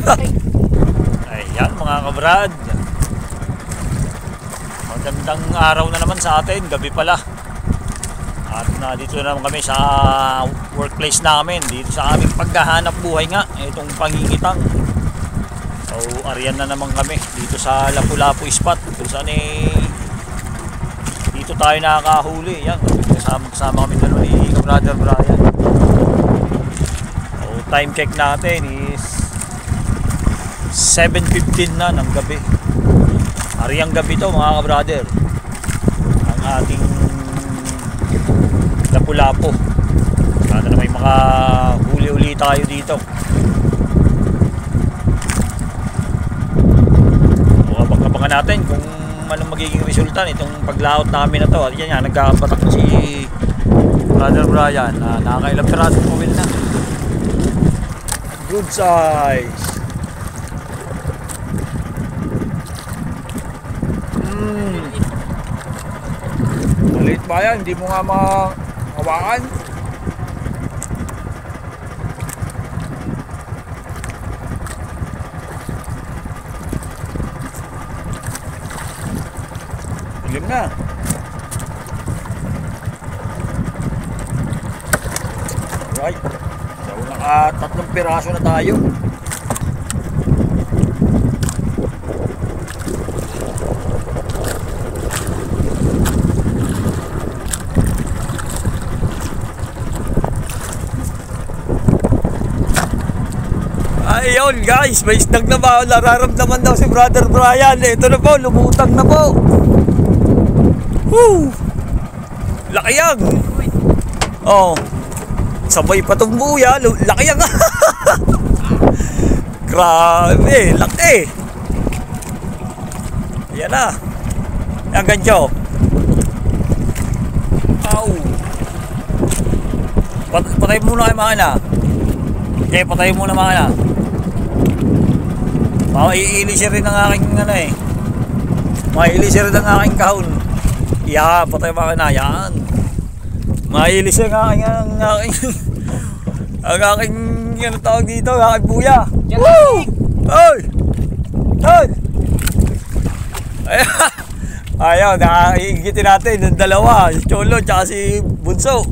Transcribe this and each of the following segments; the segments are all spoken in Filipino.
Ayan mga kabrad, magandang araw na naman sa atin, gabi pala. At dito na naman kami sa workplace namin, dito sa aming paghahanap buhay nga, itong pangingitang. So ariyan na naman kami dito sa Lapu-Lapu spot, kung saan dito tayo nakakahuli. Yan, kasama kami dalawa ni Brother Brian. So time check natin is 7:15 na ng gabi. Ariyang gabi to mga ka-brother, ang ating Lapu-Lapu. Sana na may mga huli-uli tayo dito. So abangan natin kung anong magiging resulta nitong paglaot namin na to. At yan yan, nagkapatak si Brother Brian na nakakailang piraso po na. Good size. Maliit ba yan? Hindi mo nga mahawakan. Ilim na. Alright. So naka-3 piraso na tayo. Ayun guys, may isdag na ba? Nararamdaman daw si Brother Brian. Ito na po, lumutang na po. Woo! Laki yan. Oh, sabay pa itong buya. Laki yan. Grabe, laki. Yan na. Yan gancho. Ow. Patay muna kayo mga na. Okay, patay muna mga na. Maiilis rin ang aking ano eh. Maiilis rin ang aking kahon. Yeah, patay mga na. Yan. Maiilis rin ang aking ang aking ano tawag dito, ang aking buya. Woo! Hoy! Hoy! Ayaw, nakaigitin natin yung dalawa, si Cholo tsaka si Bunso.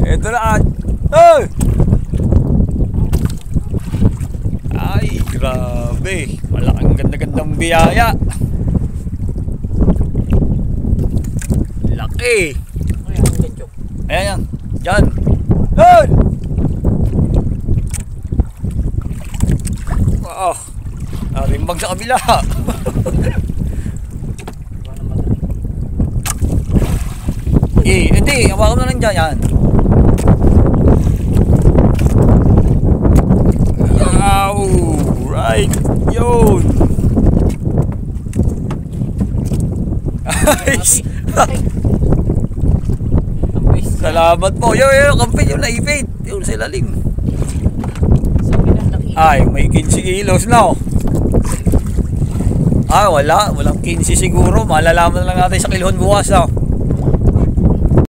Ito na. Hoy! Ay, grabe. Malaking ganda-gandang biyaya. Laki. Ayan yan. Diyan. Yan. Wow. Narimbang sa kabila. Hindi. Hawakan na lang dyan. Yan. Right, yun. Salamat po. Yo, kampin yung naipit. Yun sa ilalim. Ay, may 15 kilos na. Walang 15 siguro. Malalaman na lang natin sa kilon bukas.